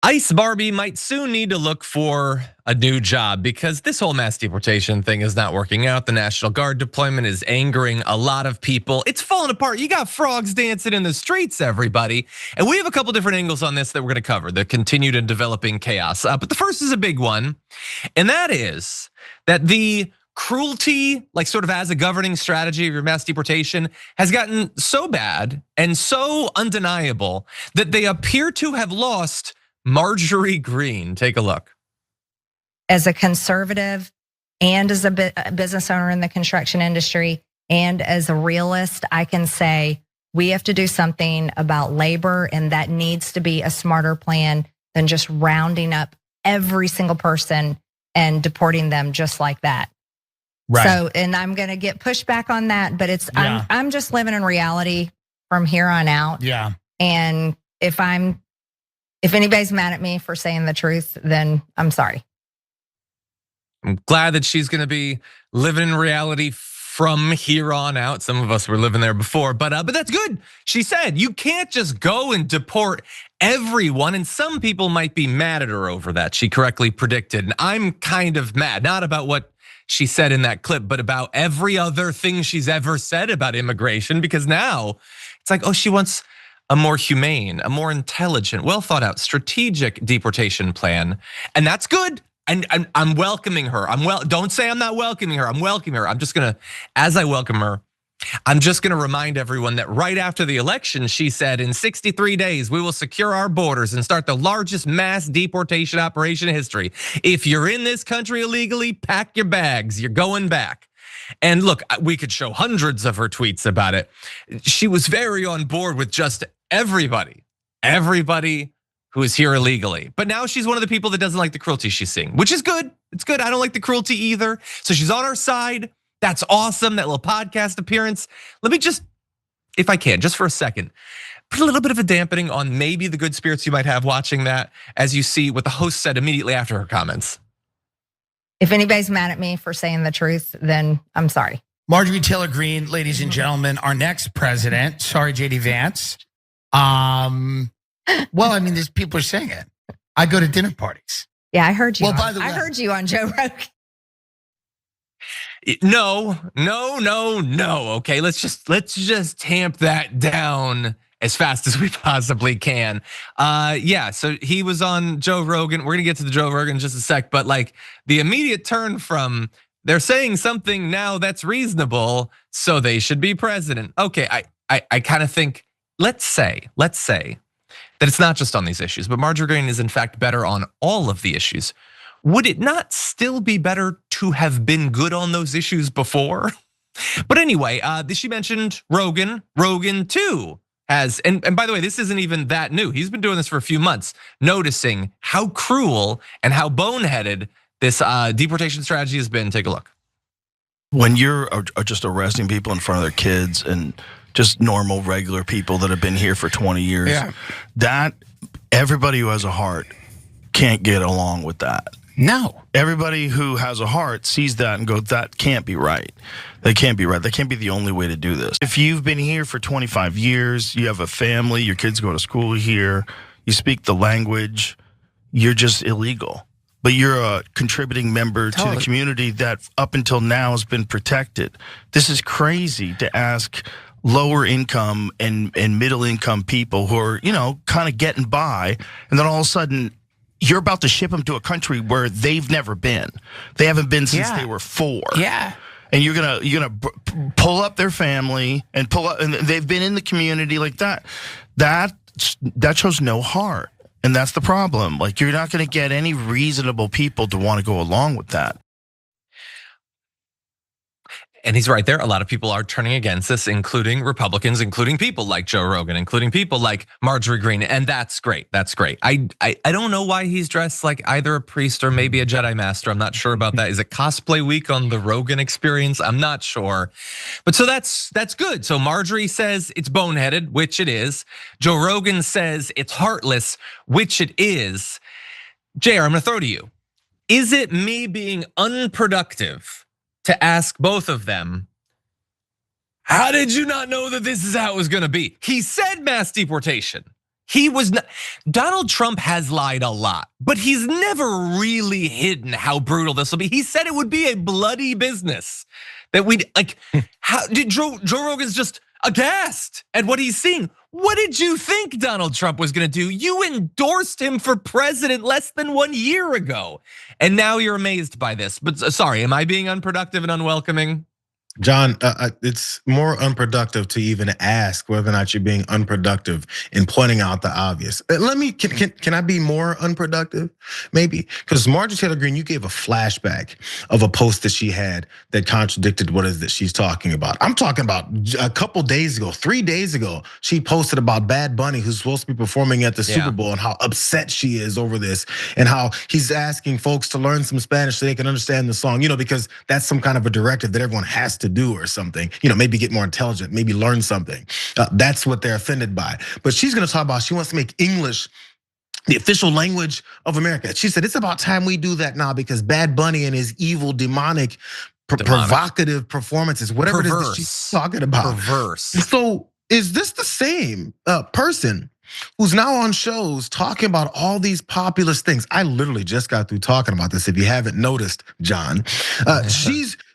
Ice Barbie might soon need to look for a new job because this whole mass deportation thing is not working out. The National Guard deployment is angering a lot of people. It's falling apart. You got frogs dancing in the streets, everybody. And we have a couple different angles on this that we're gonna cover, the continued and developing chaos. But the first is a big one, and that is that the cruelty, like sort of as a governing strategy of your mass deportation, has gotten so bad and so undeniable that they appear to have lost Marjorie Greene. Take a look. As a conservative and as a business owner in the construction industry and as a realist, I can say we have to do something about labor, and that needs to be a smarter plan than just rounding up every single person and deporting them just like that. Right. So, and I'm gonna get pushback on that, but I'm just living in reality from here on out. Yeah. And if anybody's mad at me for saying the truth, then I'm sorry. I'm glad that she's gonna be living in reality from here on out. Some of us were living there before, but that's good. She said you can't just go and deport everyone, and some people might be mad at her over that. She correctly predicted, and I'm kind of mad, not about what she said in that clip, but about every other thing she's ever said about immigration, because now it's like, oh, she wants a more humane, a more intelligent, well thought out, strategic deportation plan. And that's good. And I'm welcoming her. Don't say I'm not welcoming her. I'm welcoming her. I'm just gonna, as I welcome her, I'm just gonna remind everyone that right after the election, she said in 63 days, we will secure our borders and start the largest mass deportation operation in history. If you're in this country illegally, pack your bags, you're going back. And look, we could show hundreds of her tweets about it. She was very on board with just everybody who is here illegally. But now she's one of the people that doesn't like the cruelty she's seeing, which is good. It's good. I don't like the cruelty either. So she's on our side. That's awesome, that little podcast appearance. Let me just, if I can, just for a second, put a little bit of a dampening on maybe the good spirits you might have watching that as you see what the host said immediately after her comments. If anybody's mad at me for saying the truth, then I'm sorry. Marjorie Taylor Greene, ladies and gentlemen, our next president. Sorry, JD Vance. Well, I mean, there's people are saying it. I go to dinner parties. Yeah, I heard you. Well, by the way, I heard you on Joe Rogan. No. Okay, let's just tamp that down as fast as we possibly can. Yeah, so he was on Joe Rogan. We're gonna get to the Joe Rogan in just a sec, but like the immediate turn from they're saying something now that's reasonable, so they should be president. Okay, I kind of think, let's say that it's not just on these issues, but Marjorie Greene is in fact better on all of the issues. Would it not still be better to have been good on those issues before? But anyway, she mentioned Rogan. Rogan too has, and by the way, this isn't even that new. He's been doing this for a few months, noticing how cruel and how boneheaded this deportation strategy has been. Take a look. When you're just arresting people in front of their kids and just normal, regular people that have been here for 20 years, that everybody who has a heart can't get along with that. No. Everybody who has a heart sees that and goes, that can't be right. That can't be right. That can't be the only way to do this. If you've been here for 25 years, you have a family, your kids go to school here, you speak the language, you're just illegal. But you're a contributing member to the community that up until now has been protected. This is crazy to ask lower income and middle income people who are, kind of getting by, and then all of a sudden you're about to ship them to a country where they've never been. They haven't been since they were 4. Yeah. And you're gonna pull up their family and and they've been in the community like that. That shows no heart. And that's the problem. Like, you're not gonna get any reasonable people to want to go along with that. And he's right there. A lot of people are turning against this, including Republicans, including people like Joe Rogan, including people like Marjorie Greene, and that's great. That's great. I don't know why he's dressed like either a priest or maybe a Jedi Master. I'm not sure about that. Is it cosplay week on the Rogan Experience? I'm not sure. But so that's good. So Marjorie says it's boneheaded, which it is. Joe Rogan says it's heartless, which it is. Jayar, I'm gonna throw to you. Is it me being unproductive to ask both of them, how did you not know that this is how it was gonna be? He said mass deportation. He was not, Donald Trump has lied a lot, but he's never really hidden how brutal this will be. He said it would be a bloody business. That we'd like, how did Joe Rogan's just aghast at what he's seeing. What did you think Donald Trump was gonna do? You endorsed him for president less than 1 year ago. And now you're amazed by this. But sorry, am I being unproductive and unwelcoming? John, it's more unproductive to even ask whether or not you're being unproductive in pointing out the obvious. Can I be more unproductive? Maybe, because Marjorie Taylor Greene, you gave a flashback of a post that she had that contradicted what it is that she's talking about. I'm talking about a couple days ago, 3 days ago, she posted about Bad Bunny, who's supposed to be performing at the Super Bowl, and how upset she is over this, and how he's asking folks to learn some Spanish so they can understand the song, because that's some kind of a directive that everyone has to do or something, maybe get more intelligent, maybe learn something. That's what they're offended by. But she's gonna talk about, she wants to make English the official language of America. She said, it's about time we do that now because Bad Bunny and his evil, demonic. Provocative performances, whatever it is that she's talking about. Perverse. So is this the same person who's now on shows talking about all these populist things? I literally just got through talking about this, if you haven't noticed, John.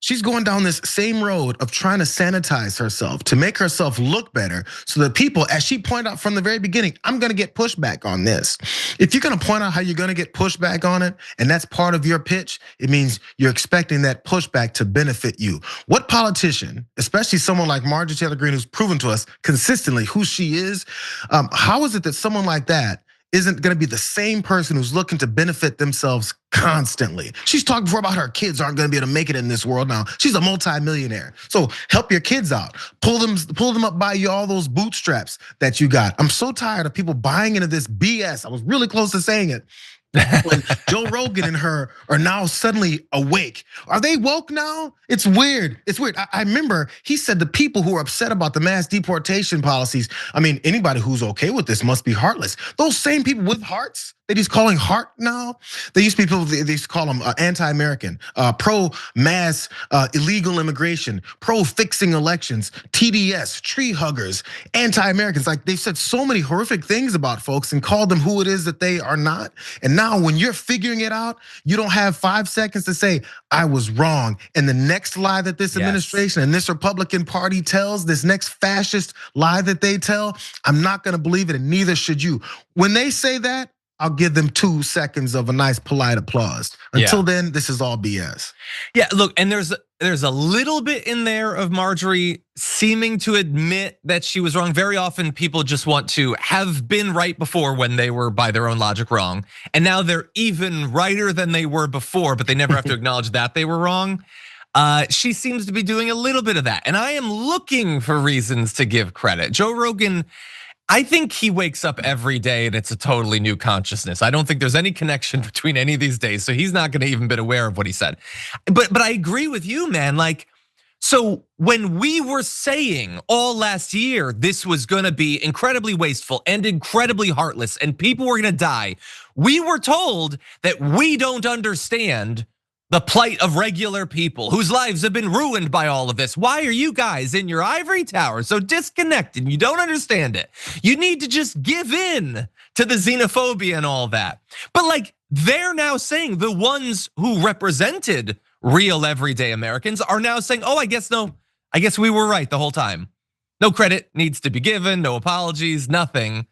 She's going down this same road of trying to sanitize herself, to make herself look better, so that people, as she pointed out from the very beginning, I'm gonna get pushback on this. If you're gonna point out how you're gonna get pushback on it, and that's part of your pitch, it means you're expecting that pushback to benefit you. What politician, especially someone like Marjorie Taylor Greene, who's proven to us consistently who she is, how is it that someone like that isn't gonna be the same person who's looking to benefit themselves constantly? She's talked before about her kids aren't gonna be able to make it in this world now. She's a multi-millionaire. So help your kids out. Pull them up by you all those bootstraps that you got. I'm so tired of people buying into this BS. I was really close to saying it. When Joe Rogan and her are now suddenly awake. Are they woke now? It's weird. It's weird. I remember he said the people who are upset about the mass deportation policies, anybody who's okay with this must be heartless. Those same people with hearts that he's calling heart now, they used to be people, they used to call them anti-American, pro-mass illegal immigration, pro-fixing elections, TDS, tree huggers, anti-Americans. Like, they've said so many horrific things about folks and called them who it is that they are not. And now when you're figuring it out, you don't have 5 seconds to say, I was wrong. And the next lie that this administration and this Republican Party tells, this next fascist lie that they tell, I'm not gonna believe it, and neither should you. When they say that, I'll give them 2 seconds of a nice polite applause. Until then, this is all BS. Yeah, look, and there's a little bit in there of Marjorie seeming to admit that she was wrong. Very often people just want to have been right before when they were by their own logic wrong. And now they're even righter than they were before, but they never have to acknowledge that they were wrong. She seems to be doing a little bit of that. And I am looking for reasons to give credit. Joe Rogan, I think he wakes up every day and it's a totally new consciousness. I don't think there's any connection between any of these days, so he's not gonna even been aware of what he said. But I agree with you, man. Like, so when we were saying all last year this was gonna be incredibly wasteful and incredibly heartless and people were gonna die, we were told that we don't understand the plight of regular people whose lives have been ruined by all of this. Why are you guys in your ivory tower so disconnected? You don't understand it. You need to just give in to the xenophobia and all that. But like, they're now saying, the ones who represented real everyday Americans are now saying, I guess we were right the whole time. No credit needs to be given, no apologies, nothing.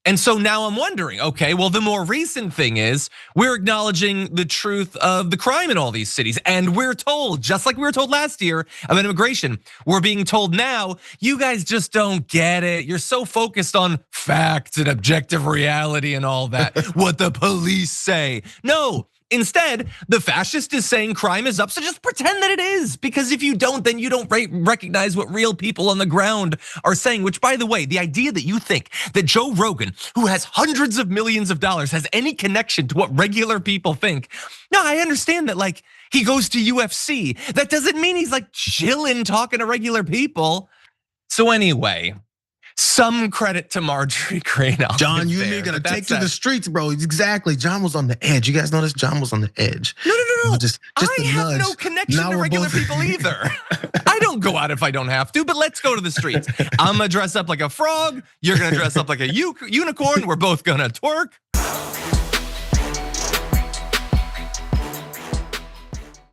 And so now I'm wondering, okay, well, the more recent thing is we're acknowledging the truth of the crime in all these cities. And we're told, just like we were told last year about immigration, we're being told now, you guys just don't get it. You're so focused on facts and objective reality and all that, what the police say. No. Instead, the fascist is saying crime is up, so just pretend that it is. Because if you don't, then you don't recognize what real people on the ground are saying. Which, by the way, the idea that you think that Joe Rogan, who has hundreds of millions of dollars, has any connection to what regular people think. No, I understand that, like, he goes to UFC. That doesn't mean he's like chilling, talking to regular people. So anyway, some credit to Marjorie Greene. John, you and me are gonna take to the streets, bro. Exactly. John was on the edge. You guys notice John was on the edge. No. Just I a have nudge. no connection Now to we're regular both- people either. I don't go out if I don't have to, but let's go to the streets. I'm gonna dress up like a frog. You're gonna dress up like a unicorn. We're both gonna twerk.